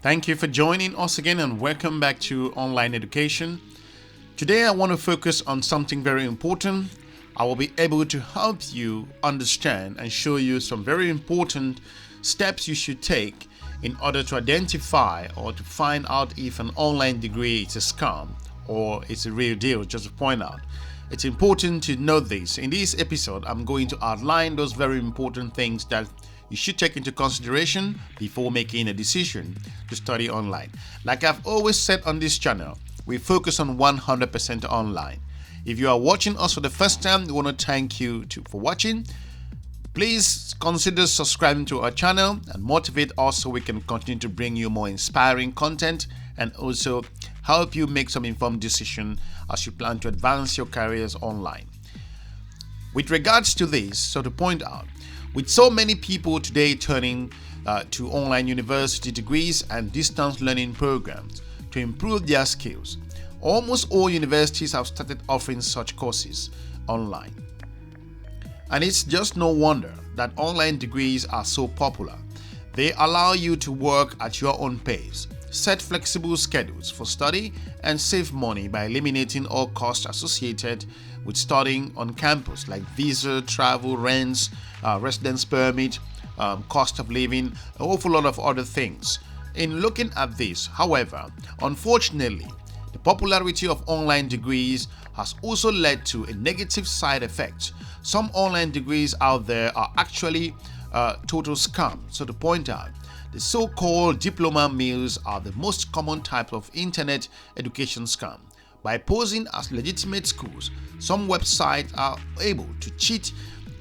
Thank you for joining us again and welcome back to Online Education. Today I want to focus on something very important. I will be able to help you understand and show you some very important steps you should take in order to identify or to find out if an online degree is a scam or it's a real deal. Just to point out, it's important to know this. In this episode, I'm going to outline those very important things that you should take into consideration before making a decision to study online. Like I've always said on this channel, we focus on 100% online. If you are watching us for the first time, we want to thank you for watching. Please consider subscribing to our channel and motivate us so we can continue to bring you more inspiring content and also help you make some informed decision as you plan to advance your careers online. With regards to this, so to point out, with so many people today turning to online university degrees and distance learning programs to improve their skills, almost all universities have started offering such courses online. And it's just no wonder that online degrees are so popular. They allow you to work at your own pace, set flexible schedules for study, and save money by eliminating all costs associated with studying on campus like visa, travel, rents, residence permit, cost of living, an awful lot of other things. In looking at this, however, unfortunately, the popularity of online degrees has also led to a negative side effect. Some online degrees out there are actually total scams. So to point out, the so-called diploma mills are the most common type of internet education scam. By posing as legitimate schools, some websites are able to cheat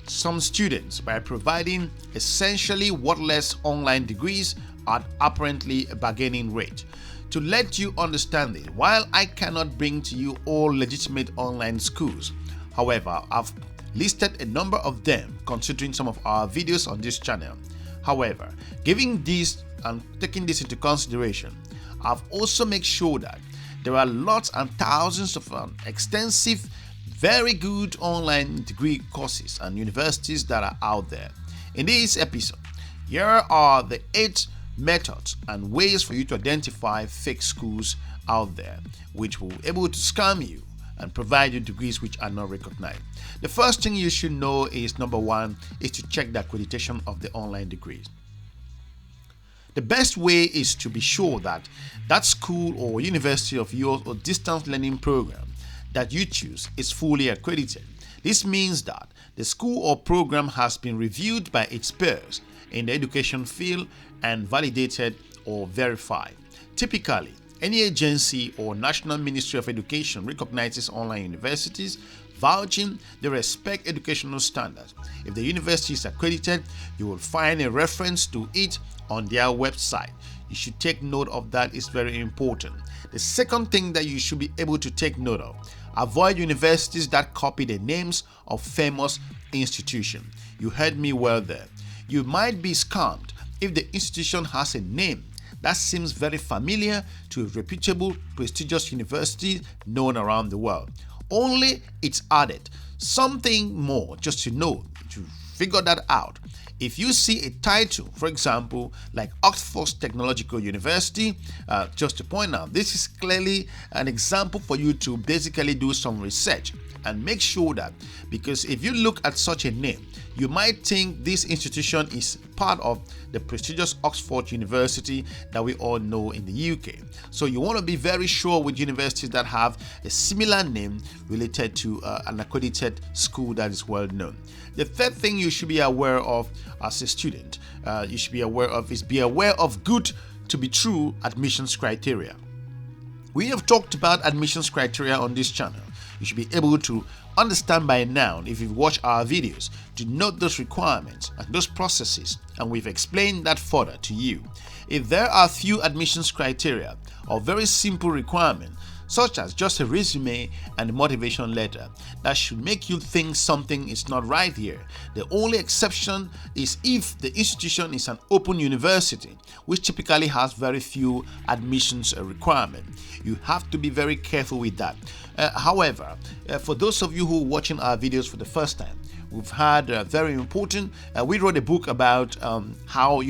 some students by providing essentially worthless online degrees at apparently a bargaining rate. To let you understand it, while I cannot bring to you all legitimate online schools, however, I've listed a number of them considering some of our videos on this channel. However, giving this and taking this into consideration, I've also made sure that there are lots and thousands of extensive, very good online degree courses and universities that are out there. In this episode, here are the 8 methods and ways for you to identify fake schools out there which will be able to scam you and provide you degrees which are not recognized. The first thing you should know is, number 1, is to check the accreditation of the online degrees. The best way is to be sure that that school or university of yours or distance learning program that you choose is fully accredited. This means that the school or program has been reviewed by its peers in the education field and validated or verified. Typically, any agency or National Ministry of Education recognizes online universities, vouching they respect educational standards. If the university is accredited, you will find a reference to it on their website. You should take note of that. It's very important. The second thing that you should be able to take note of: avoid universities that copy the names of famous institutions. You heard me well there. You might be scammed if the institution has a name that seems very familiar to a reputable, prestigious university known around the world. Only it's added something more just to know, to figure that out. If you see a title, for example, like Oxford Technological University, just to point out, this is clearly an example for you to basically do some research and make sure that, because if you look at such a name, you might think this institution is part of the prestigious Oxford University that we all know in the UK. So you want to be very sure with universities that have a similar name related to an accredited school that is well known. The third thing you should be aware of as a student, be aware of good to be true admissions criteria. We have talked about admissions criteria on this channel. You should be able to understand by now, if you've watched our videos, to note those requirements and those processes, and we've explained that further to you. If there are few admissions criteria or very simple requirements, such as just a resume and a motivation letter, that should make you think something is not right here. The only exception is if the institution is an open university, which typically has very few admissions requirements. You have to be very careful with that. However, for those of you who are watching our videos for the first time, We've had very important. We wrote a book about how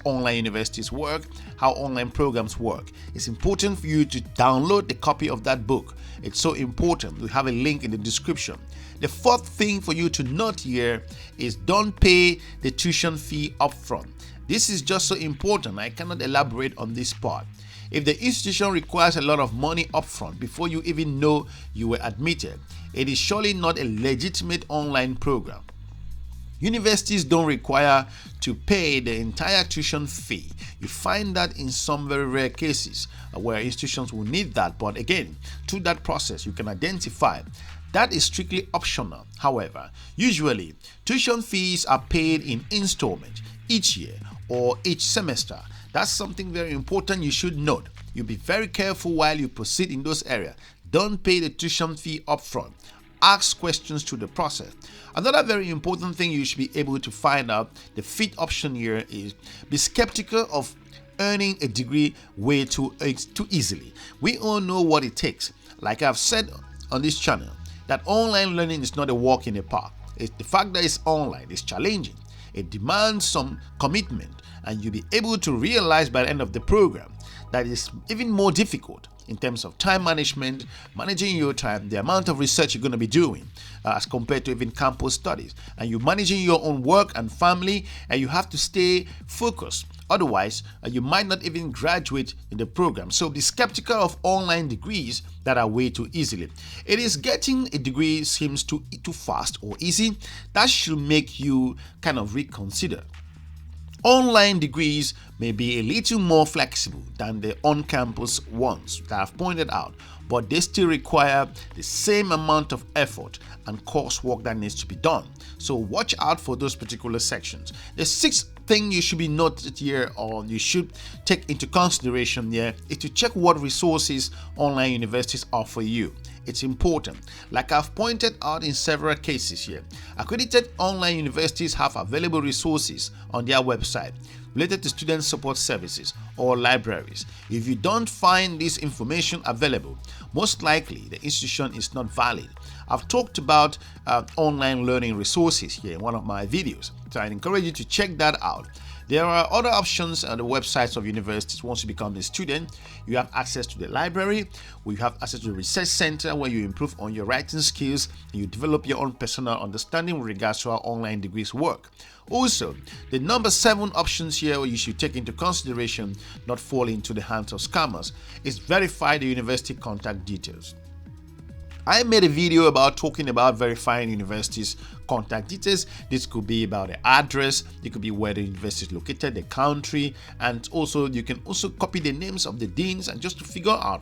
online universities work, how online programs work. It's important for you to download the copy of that book. It's so important. We have a link in the description. The fourth thing for you to note here is don't pay the tuition fee upfront. This is just so important. I cannot elaborate on this part. If the institution requires a lot of money upfront before you even know you were admitted, it is surely not a legitimate online program. Universities don't require to pay the entire tuition fee. You find that in some very rare cases where institutions will need that, but again, through that process, you can identify that is strictly optional. However, usually tuition fees are paid in installments each year or each semester. That's something very important you should note. You'll be very careful while you proceed in those areas. Don't pay the tuition fee upfront. Ask questions through the process. Another very important thing you should be able to find out, the fifth option here, is be skeptical of earning a degree way too easily. We all know what it takes. Like I've said on this channel, that online learning is not a walk in the park. It's the fact that it's online is challenging. It demands some commitment, and you'll be able to realize by the end of the program that it's even more difficult in terms of time management, managing your time, the amount of research you're going to be doing as compared to even campus studies. And you're managing your own work and family, and you have to stay focused. Otherwise, you might not even graduate in the program. So be skeptical of online degrees that are way too easily. It is getting a degree seems too fast or easy. That should make you kind of reconsider. Online degrees may be a little more flexible than the on-campus ones that I've pointed out, but they still require the same amount of effort and coursework that needs to be done. So watch out for those particular sections. The sixth thing you should be noted here, or you should take into consideration here, is to check what resources online universities offer you. It's important. Like I've pointed out in several cases here, accredited online universities have available resources on their website related to student support services or libraries. If you don't find this information available, most likely the institution is not valid. I've talked about online learning resources here in one of my videos, so I encourage you to check that out. There are other options on the websites of universities. Once you become a student, you have access to the library, where you have access to the research center, where you improve on your writing skills and you develop your own personal understanding with regards to how online degrees work. Also, the number 7 options here you should take into consideration not fall into the hands of scammers is verify the university contact details. I made a video about talking about verifying universities' contact details. This could be about the address, it could be where the university is located, the country, and also you can also copy the names of the deans and just to figure out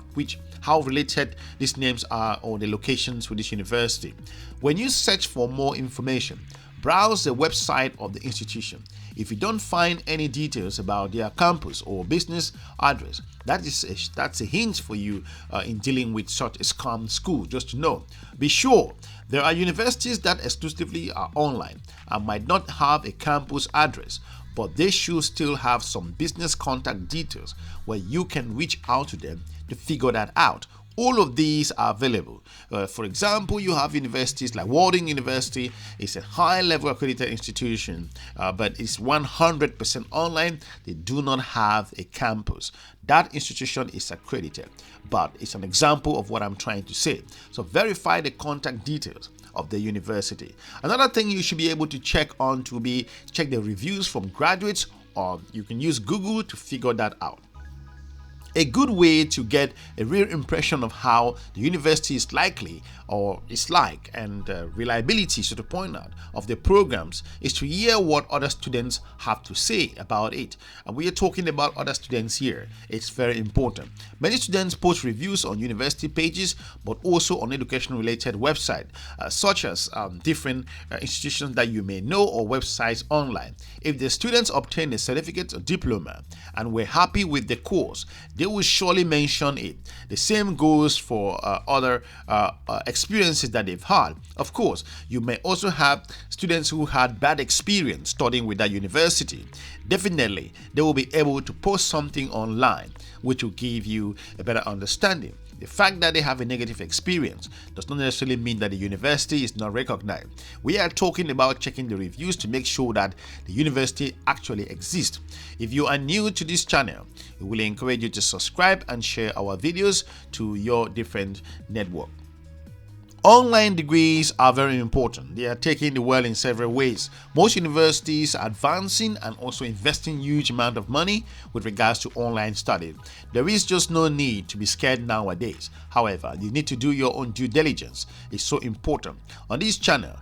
how related these names are or the locations with this university. When you search for more information, browse the website of the institution. If you don't find any details about their campus or business address, that's a hint for you in dealing with such a scam school. Just to know, be sure there are universities that exclusively are online and might not have a campus address, but they should still have some business contact details where you can reach out to them to figure that out. All of these are available. For example, you have universities like Walden University. It's a high-level accredited institution, but it's 100% online. They do not have a campus. That institution is accredited, but it's an example of what I'm trying to say. So verify the contact details of the university. Another thing you should be able to check the reviews from graduates, or you can use Google to figure that out. A good way to get a real impression of how the university is likely or is like, and reliability, so to point out, of the programs is to hear what other students have to say about it. And we are talking about other students here. It's very important. Many students post reviews on university pages, but also on education-related websites, such as different institutions that you may know or websites online. If the students obtain a certificate or diploma and were happy with the course, they will surely mention it. The same goes for other experiences that they've had. Of course, you may also have students who had bad experience studying with that university. Definitely, they will be able to post something online which will give you a better understanding. The fact that they have a negative experience does not necessarily mean that the university is not recognized. We are talking about checking the reviews to make sure that the university actually exists. If you are new to this channel, we will encourage you to subscribe and share our videos to your different network. Online degrees are very important. They are taking the world in several ways. Most universities are advancing and also investing huge amount of money with regards to online study. There is just no need to be scared nowadays. However, you need to do your own due diligence. It's so important. On this channel,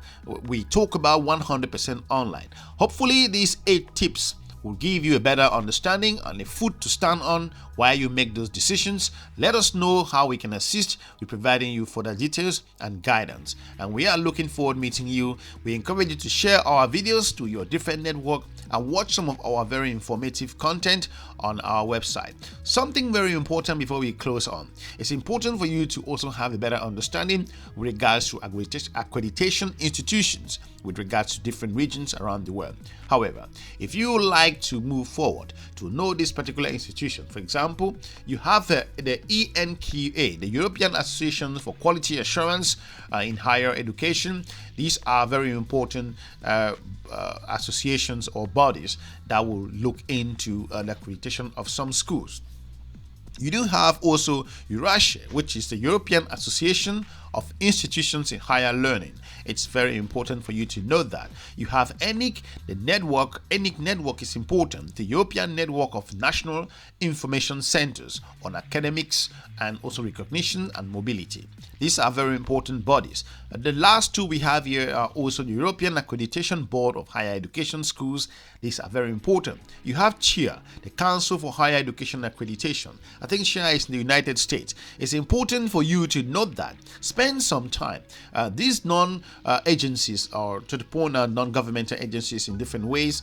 we talk about 100% online. Hopefully, these 8 tips will give you a better understanding and a foot to stand on while you make those decisions. Let us know how we can assist with providing you further details and guidance. And we are looking forward to meeting you. We encourage you to share our videos to your different network and watch some of our very informative content on our website. Something very important before we close on. It's important for you to also have a better understanding with regards to accreditation institutions with regards to different regions around the world. However, if you would like to move forward to know this particular institution, for example, you have the ENQA, the European Association for Quality Assurance in Higher Education. These are very important associations or bodies that will look into the accreditation of some schools. You do have also EURASHE, which is the European Association of Institutions in Higher Learning. It's very important for you to know that. You have ENIC, the network. ENIC network is important, the European Network of National Information Centers on Academics and also Recognition and Mobility. These are very important bodies. The last two we have here are also the European Accreditation Board of Higher Education Schools. These are very important. You have CHIA, the Council for Higher Education Accreditation. I think CHIA is in the United States. It's important for you to note that. Spend some time. These non-agencies, or to the point non-governmental agencies in different ways,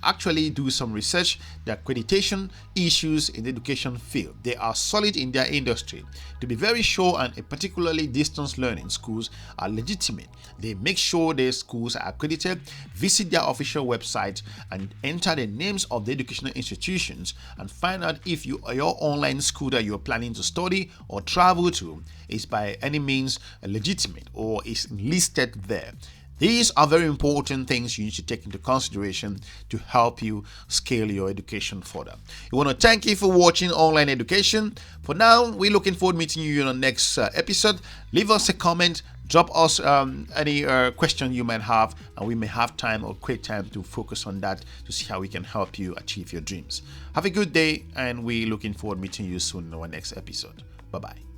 actually do some research. The accreditation issues in the education field, they are solid in their industry. To be very sure, and particularly distance learning schools are legitimate. They make sure their schools are accredited. Visit their official website and enter the names of the educational institutions and find out if your online school that you're planning to study or travel to is by any means legitimate or is listed there. These are very important things you need to take into consideration to help you scale your education further. We want to thank you for watching Online Education. For now, we're looking forward to meeting you in the next episode. Leave us a comment, drop us any question you might have, and we may have time or create time to focus on that to see how we can help you achieve your dreams. Have a good day, and we're looking forward to meeting you soon in our next episode. Bye-bye.